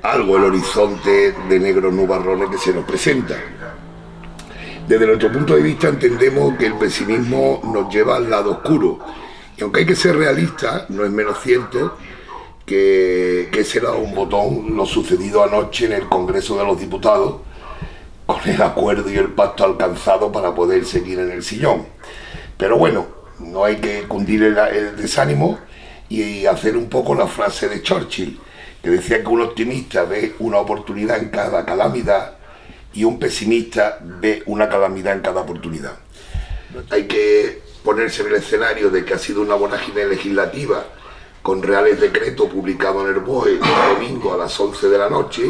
algo el horizonte de negros nubarrones que se nos presenta. Desde nuestro punto de vista entendemos que el pesimismo nos lleva al lado oscuro, y aunque hay que ser realista, no es menos cierto que será un botón lo sucedido anoche en el Congreso de los Diputados, con el acuerdo y el pacto alcanzado para poder seguir en el sillón. Pero bueno, no hay que cundir el desánimo y hacer un poco la frase de Churchill, que decía que un optimista ve una oportunidad en cada calamidad y un pesimista ve una calamidad en cada oportunidad. Hay que ponerse en el escenario de que ha sido una vorágine legislativa con reales decretos publicados en el BOE el domingo a las 11 de la noche,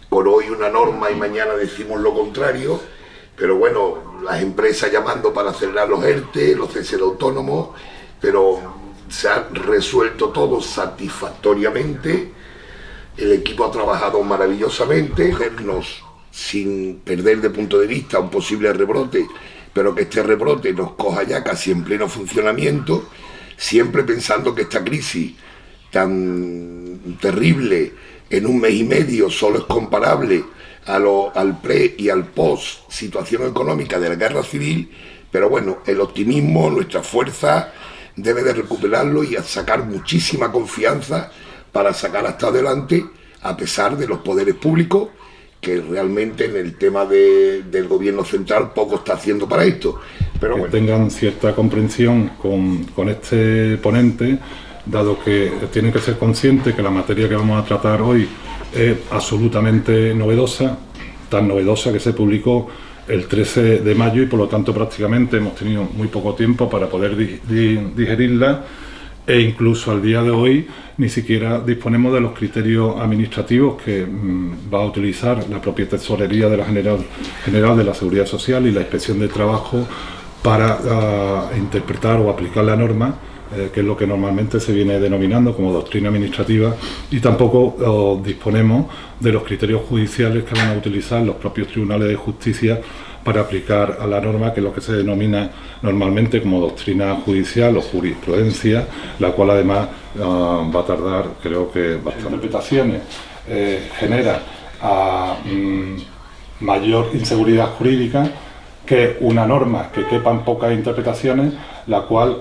con hoy una norma y mañana decimos lo contrario, pero bueno, las empresas llamando para acelerar los ERTE, los ceses de autónomos, pero se ha resuelto todo satisfactoriamente, el equipo ha trabajado maravillosamente, sin perder de punto de vista un posible rebrote, pero que este rebrote nos coja ya casi en pleno funcionamiento, siempre pensando que esta crisis tan terrible en un mes y medio solo es comparable al pre y al post situación económica de la guerra civil, pero bueno, el optimismo, nuestra fuerza debe de recuperarlo y sacar muchísima confianza para sacar hasta adelante, a pesar de los poderes públicos, que realmente en el tema del gobierno central poco está haciendo para esto. Pero que bueno, tengan cierta comprensión con este ponente, dado que tienen que ser conscientes que la materia que vamos a tratar hoy es absolutamente novedosa, tan novedosa que se publicó el 13 de mayo y por lo tanto prácticamente hemos tenido muy poco tiempo para poder digerirla, e incluso al día de hoy ni siquiera disponemos de los criterios administrativos que va a utilizar la propia Tesorería de la General de la Seguridad Social y la Inspección de Trabajo para interpretar o aplicar la norma, que es lo que normalmente se viene denominando como doctrina administrativa, y tampoco disponemos de los criterios judiciales que van a utilizar los propios tribunales de justicia para aplicar a la norma, que es lo que se denomina normalmente como doctrina judicial o jurisprudencia, la cual además va a tardar, creo que bastantes interpretaciones, genera mayor inseguridad jurídica que una norma que quepan pocas interpretaciones, la cual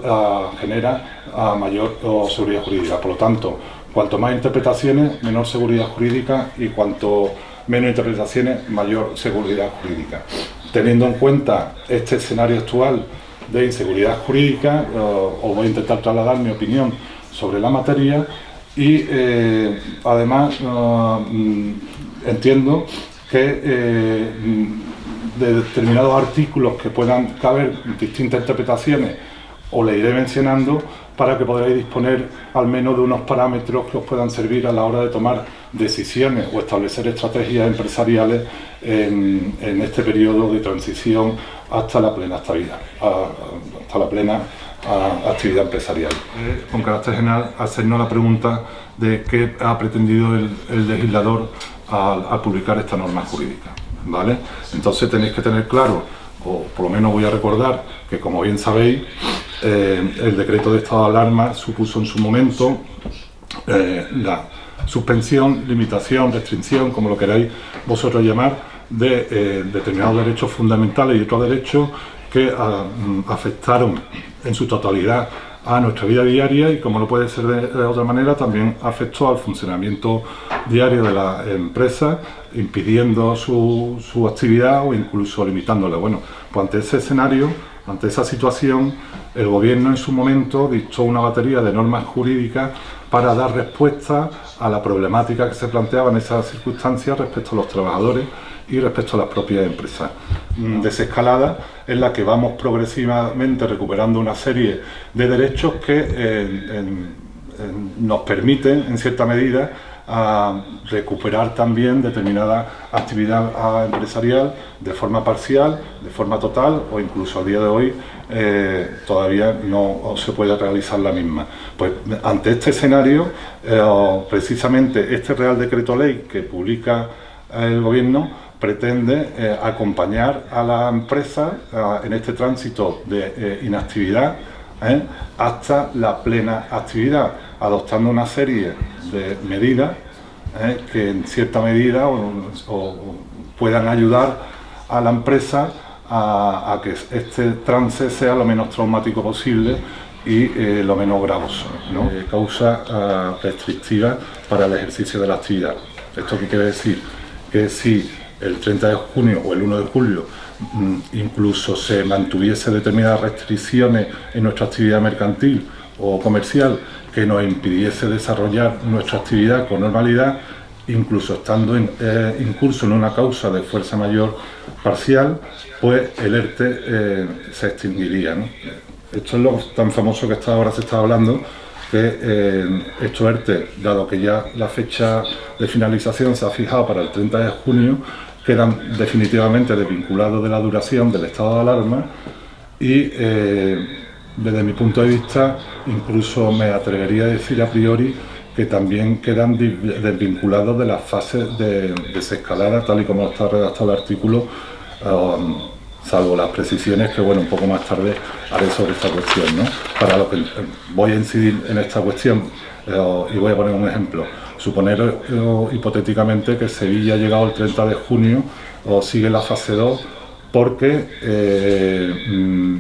genera mayor seguridad jurídica. Por lo tanto, cuanto más interpretaciones, menor seguridad jurídica, y cuanto menos interpretaciones, mayor seguridad jurídica. Teniendo en cuenta este escenario actual de inseguridad jurídica, os voy a intentar trasladar mi opinión sobre la materia y además entiendo que de determinados artículos que puedan caber distintas interpretaciones os le iré mencionando para que podáis disponer al menos de unos parámetros que os puedan servir a la hora de tomar decisiones o establecer estrategias empresariales en este periodo de transición hasta la plena estabilidad, hasta la plena actividad empresarial. Con carácter general, hacernos la pregunta de qué ha pretendido el legislador al publicar esta norma jurídica, ¿vale? Entonces tenéis que tener claro, o por lo menos voy a recordar, que como bien sabéis, el decreto de estado de alarma supuso en su momento la suspensión, limitación, restricción, como lo queráis vosotros llamar, de determinados derechos fundamentales y otros derechos que afectaron en su totalidad a nuestra vida diaria, y como no puede ser de otra manera, también afectó al funcionamiento diario de la empresa, impidiendo su actividad o incluso limitándola. Bueno, pues ante ese escenario, ante esa situación, el gobierno en su momento dictó una batería de normas jurídicas para dar respuesta a la problemática que se planteaba en esas circunstancias respecto a los trabajadores y respecto a las propias empresas. Desescalada en la que vamos progresivamente recuperando una serie de derechos que nos permiten, en cierta medida, recuperar también determinada actividad empresarial de forma parcial, de forma total, o incluso a día de hoy todavía no se puede realizar la misma. Pues ante este escenario, precisamente este Real Decreto Ley que publica el Gobierno pretende acompañar a la empresa en este tránsito de inactividad hasta la plena actividad, adoptando una serie de medidas que en cierta medida o puedan ayudar a la empresa a que este trance sea lo menos traumático posible y lo menos gravoso, ¿no? Causa restrictiva para el ejercicio de la actividad. ¿Esto qué quiere decir? Que si el 30 de junio o el 1 de julio incluso se mantuviese determinadas restricciones en nuestra actividad mercantil o comercial que nos impidiese desarrollar nuestra actividad con normalidad, incluso estando incurso en una causa de fuerza mayor parcial, pues el ERTE se extinguiría, ¿no? Esto es lo tan famoso que ahora se está hablando, que estos ERTE, dado que ya la fecha de finalización se ha fijado para el 30 de junio, quedan definitivamente desvinculados de la duración del estado de alarma y desde mi punto de vista incluso me atrevería a decir a priori que también quedan desvinculados de las fases de desescalada tal y como está redactado el artículo, salvo las precisiones que, bueno, un poco más tarde haré sobre esta cuestión, ¿no? Para lo que voy a incidir en esta cuestión, y voy a poner un ejemplo. Suponer hipotéticamente que Sevilla ha llegado el 30 de junio o sigue la fase 2 porque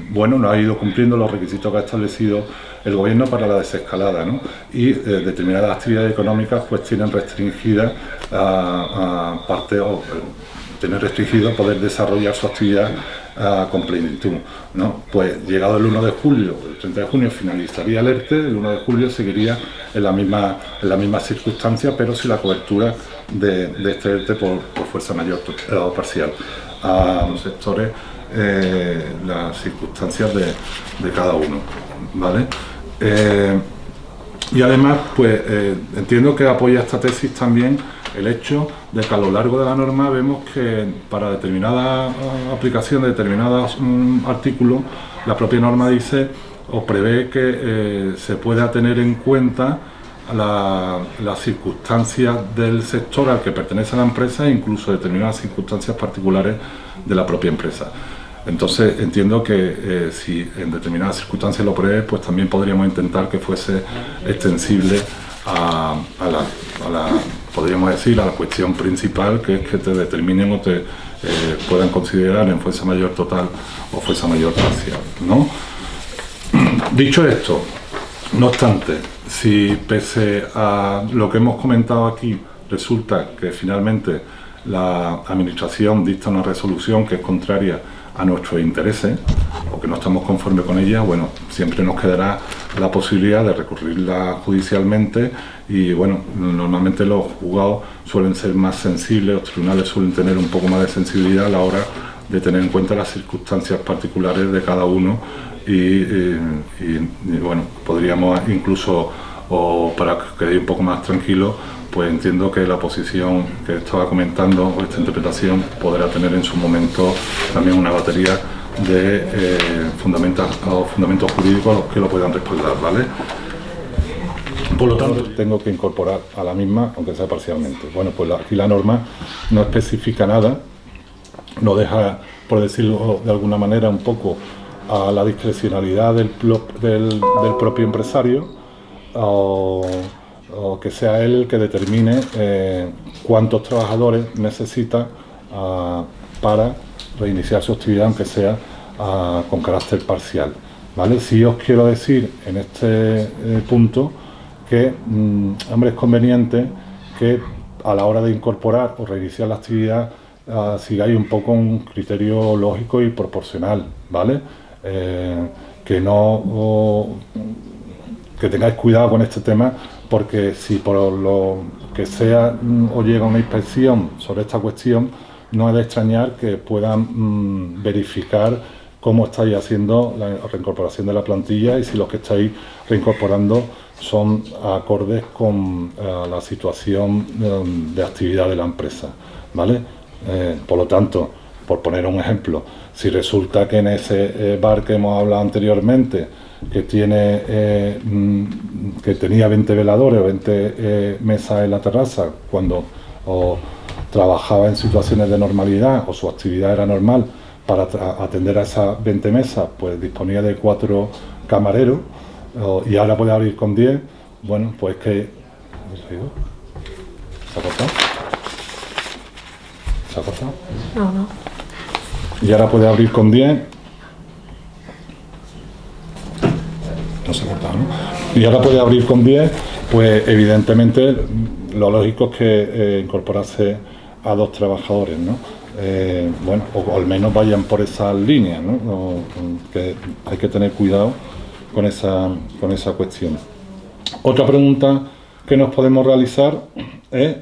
bueno, no ha ido cumpliendo los requisitos que ha establecido el gobierno para la desescalada, ¿no? Y determinadas actividades económicas pues tienen restringida parte o tener restringido poder desarrollar su actividad con plenitud, ¿no? Pues llegado el 1 de julio, el 30 de junio finalizaría el ERTE, el 1 de julio seguiría en la misma circunstancia, pero sin la cobertura de este ERTE por fuerza mayor o parcial. A los sectores, las circunstancias de cada uno, ¿vale? Y además, pues entiendo que apoya esta tesis también el hecho de que a lo largo de la norma vemos que para determinada aplicación de determinados artículos, la propia norma dice o prevé que se pueda tener en cuenta las circunstancias del sector al que pertenece la empresa e incluso determinadas circunstancias particulares de la propia empresa. Entonces entiendo que si en determinadas circunstancias lo prevé, pues también podríamos intentar que fuese extensible podríamos decir, a la cuestión principal, que es que te determinen o te puedan considerar en fuerza mayor total o fuerza mayor parcial, ¿no? Dicho esto, no obstante, si pese a lo que hemos comentado aquí resulta que finalmente la Administración dicta una resolución que es contraria a nuestros intereses o que no estamos conformes con ella, bueno, siempre nos quedará la posibilidad de recurrirla judicialmente y, bueno, normalmente los juzgados suelen ser más sensibles, los tribunales suelen tener un poco más de sensibilidad a la hora de tener en cuenta las circunstancias particulares de cada uno y bueno, podríamos incluso, o para que quede un poco más tranquilo, pues entiendo que la posición que estaba comentando o esta interpretación podrá tener en su momento también una batería de fundamentos jurídicos que lo puedan respaldar, ¿vale? Por lo tanto, tengo que incorporar a la misma, aunque sea parcialmente. Bueno, pues aquí la norma no especifica nada, no deja, por decirlo de alguna manera, un poco a la discrecionalidad del propio empresario o que sea él el que determine cuántos trabajadores necesita para reiniciar su actividad, aunque sea con carácter parcial, ¿vale? Sí os quiero decir en este punto que, hombre, es conveniente que a la hora de incorporar o reiniciar la actividad sigáis un poco un criterio lógico y proporcional, ¿vale? Que tengáis cuidado con este tema, porque si por lo que sea os llega una inspección sobre esta cuestión, no es de extrañar que puedan verificar cómo estáis haciendo la reincorporación de la plantilla y si los que estáis reincorporando son acordes con la situación de actividad de la empresa, ¿vale? Por lo tanto, por poner un ejemplo, si resulta que en ese bar que hemos hablado anteriormente, que tenía 20 veladores o 20 mesas en la terraza, cuando trabajaba en situaciones de normalidad o su actividad era normal, para atender a esas 20 mesas, pues disponía de 4 camareros y ahora puede abrir con 10, bueno, pues que... ¿Se ha cortado? ¿Se ha cortado? No. Y ahora puede abrir con 10. No se ha cortado, ¿no? Y ahora puede abrir con 10, pues evidentemente lo lógico es que incorporase a 2 trabajadores, ¿no? Bueno, o al menos vayan por esas líneas, ¿no? Que hay que tener cuidado con esa cuestión. Otra pregunta que nos podemos realizar es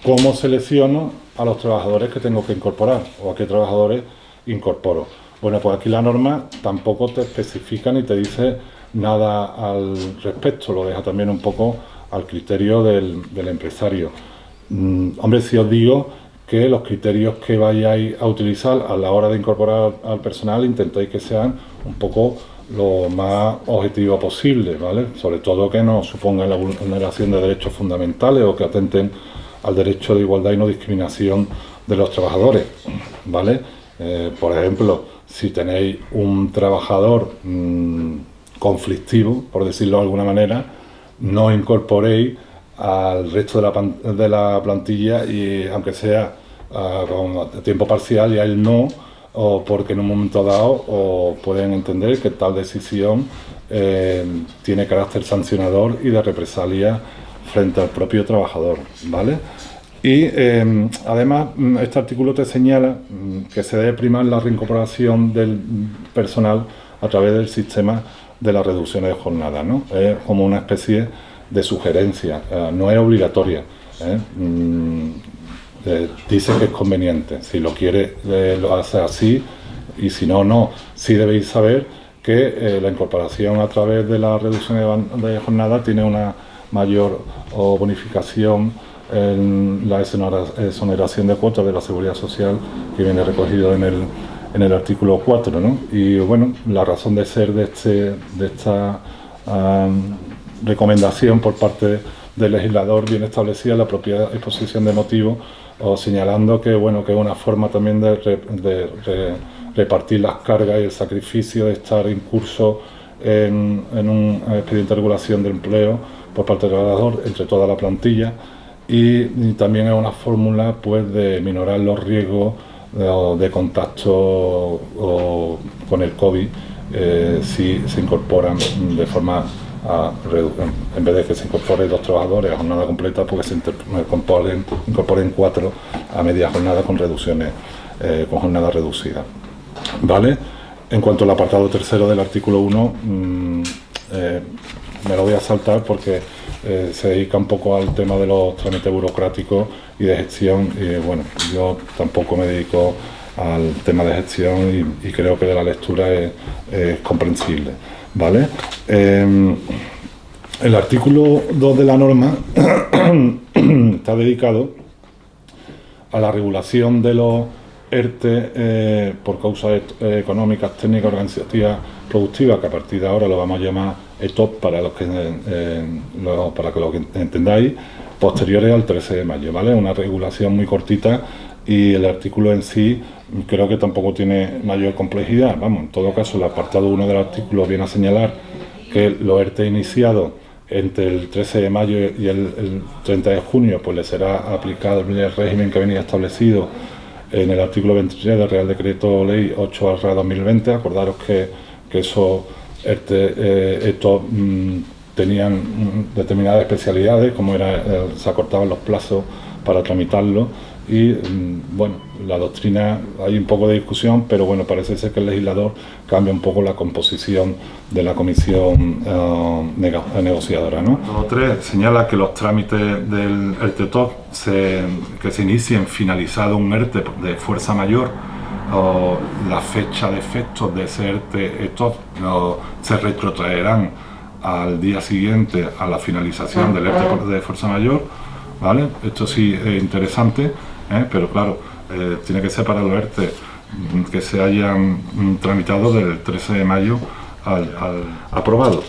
¿cómo selecciono a los trabajadores que tengo que incorporar o a qué trabajadores incorporo? Bueno, pues aquí la norma tampoco te especifica ni te dice nada al respecto, lo deja también un poco al criterio del empresario. Hombre, si os digo que los criterios que vayáis a utilizar a la hora de incorporar al personal intentéis que sean un poco lo más objetivo posible, ¿vale? Sobre todo que no supongan la vulneración de derechos fundamentales o que atenten al derecho de igualdad y no discriminación de los trabajadores, ¿vale? Por ejemplo, si tenéis un trabajador conflictivo, por decirlo de alguna manera, no incorporéis al resto de la plantilla, y aunque sea con tiempo parcial, y a él no, o porque en un momento dado o pueden entender que tal decisión tiene carácter sancionador y de represalia frente al propio trabajador, ¿vale? Y además este artículo te señala que se debe primar la reincorporación del personal a través del sistema de las reducciones de jornada, ¿no? Es como una especie de sugerencia, no es obligatoria, dice que es conveniente, si lo quiere lo hace así, y si no, no. Sí debéis saber que la incorporación a través de la reducción de jornada tiene una mayor bonificación en la exoneración de cuotas de la Seguridad Social, que viene recogido en el artículo 4, ¿no? Y bueno, la razón de ser de esta recomendación por parte del legislador viene establecida en la propia exposición de motivos, o señalando que bueno, que es una forma también de repartir las cargas y el sacrificio de estar incurso en un expediente de regulación de empleo por parte del trabajador entre toda la plantilla, y también es una fórmula pues de minorar los riesgos de contacto con el COVID si se incorporan de forma en vez de que se incorporen 2 trabajadores a jornada completa, porque se incorporen 4 a media jornada con reducciones, con jornada reducida, ¿vale? En cuanto al apartado tercero del artículo 1, me lo voy a saltar porque se dedica un poco al tema de los trámites burocráticos y de gestión, y bueno, yo tampoco me dedico al tema de gestión y creo que de la lectura es comprensible, ¿vale? El artículo 2 de la norma está dedicado a la regulación de los ERTE por causas económicas, técnicas, organizativas, productivas, que a partir de ahora lo vamos a llamar ETOP para que lo entendáis, posteriores al 13 de mayo, ¿vale? Una regulación muy cortita, y el artículo en sí creo que tampoco tiene mayor complejidad. Vamos, en todo caso, el apartado 1 del artículo viene a señalar que los ERTE iniciados entre el 13 de mayo y el 30 de junio, pues le será aplicado el régimen que venía establecido en el artículo 23 del Real Decreto Ley 8/2020. Acordaros que esos ERTE, estos tenían determinadas especialidades, como se acortaban los plazos para tramitarlo, y bueno, la doctrina, hay un poco de discusión, pero bueno, parece ser que el legislador cambia un poco la composición de la comisión negociadora, ¿no? Artículo 3 señala que los trámites del ERTE-TOP que se inicien finalizado un ERTE de fuerza mayor, o la fecha de efectos de ese ERTE-TOP se retrotraerán al día siguiente a la finalización del ERTE de fuerza mayor, ¿vale? Esto sí es interesante, pero claro, tiene que ser para los ERTE que se hayan tramitado del 13 de mayo al aprobado,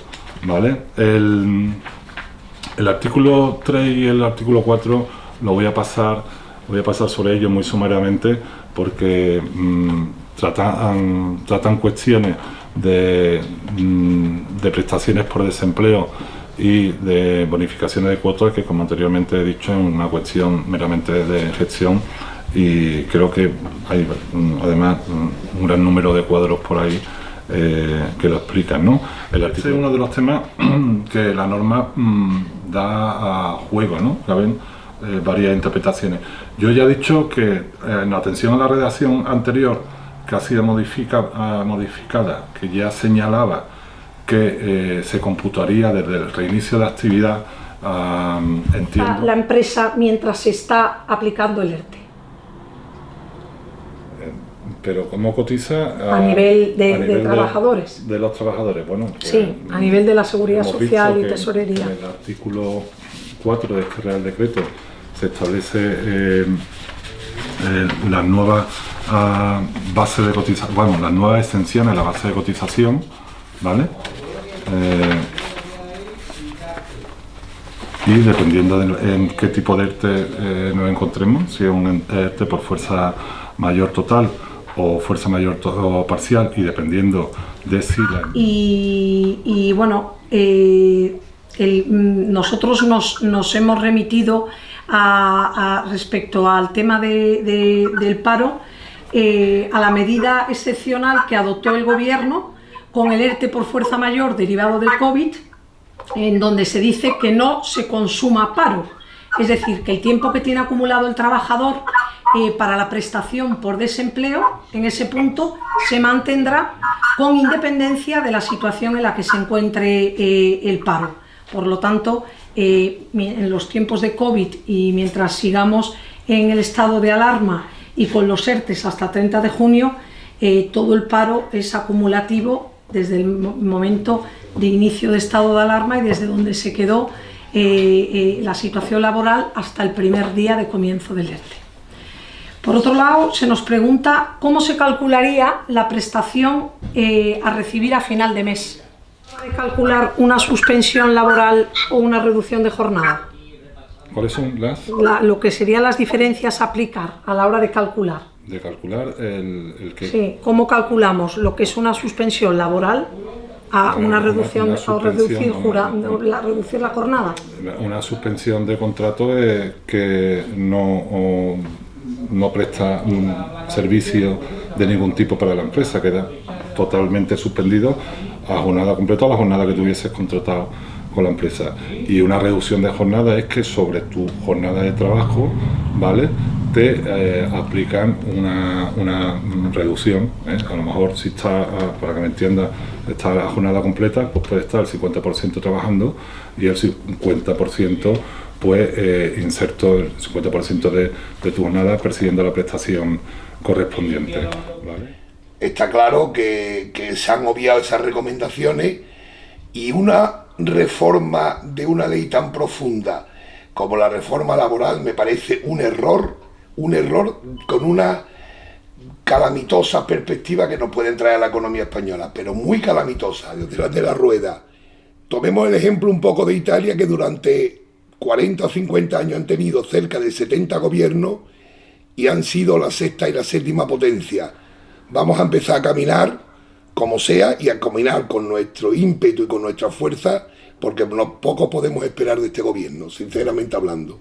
¿vale? El artículo 3 y el artículo 4 lo voy a pasar sobre ellos muy sumariamente, porque tratan cuestiones de prestaciones por desempleo y de bonificaciones de cuotas, que como anteriormente he dicho es una cuestión meramente de gestión, y creo que hay además un gran número de cuadros por ahí que lo explican, ¿no? Este es uno de los temas que la norma da a juego, ¿no? Caben varias interpretaciones. Yo ya he dicho que en atención a la redacción anterior, que ha sido modificada, que ya señalaba que se computaría desde el reinicio de actividad, entiendo. La empresa mientras se está aplicando el ERTE. Pero ¿cómo cotiza? A nivel de trabajadores. De los trabajadores, bueno. Pues, sí, a nivel de la Seguridad Social y Tesorería. En el artículo 4 de este Real Decreto se establece las nuevas bases de cotización, bueno, las nuevas exenciones a la base de cotización, ¿vale? Y dependiendo de en qué tipo de ERTE nos encontremos, si es un ERTE por fuerza mayor total o fuerza mayor o parcial, y dependiendo de si la... Y bueno, nosotros nos hemos remitido respecto al tema del paro, a la medida excepcional que adoptó el Gobierno con el ERTE por fuerza mayor derivado del COVID, en donde se dice que no se consuma paro, es decir, que el tiempo que tiene acumulado el trabajador para la prestación por desempleo, en ese punto se mantendrá con independencia de la situación en la que se encuentre el paro. Por lo tanto, en los tiempos de COVID y mientras sigamos en el estado de alarma y con los ERTES hasta 30 de junio, todo el paro es acumulativo desde el momento de inicio de estado de alarma y desde donde se quedó la situación laboral hasta el primer día de comienzo del ERTE. Por otro lado, se nos pregunta cómo se calcularía la prestación a recibir a final de mes. ¿De calcular una suspensión laboral o una reducción de jornada? ¿Cuáles son las? Lo que serían las diferencias a aplicar a la hora de calcular. De calcular el que... Sí, ¿cómo calculamos lo que es una suspensión laboral a una reducción o reducir la jornada? Una suspensión de contrato que no presta un servicio de ningún tipo para la empresa, queda totalmente suspendido a jornada completa o a la jornada que tuvieses contratado con la empresa. Y una reducción de jornada es que sobre tu jornada de trabajo, ¿vale?, te aplican una reducción, A lo mejor, si está, para que me entiendas, está la jornada completa, pues puede estar el 50% trabajando y el 50% pues inserto el 50% de tu jornada persiguiendo la prestación correspondiente, ¿vale? Está claro que se han obviado esas recomendaciones, y una reforma de una ley tan profunda como la reforma laboral me parece un error con una calamitosa perspectiva que nos puede traer a la economía española, pero muy calamitosa, detrás de la rueda. Tomemos el ejemplo un poco de Italia, que durante 40 o 50 años han tenido cerca de 70 gobiernos y han sido la sexta y la séptima potencia. Vamos a empezar a caminar como sea y a caminar con nuestro ímpetu y con nuestra fuerza, porque poco podemos esperar de este gobierno, sinceramente hablando.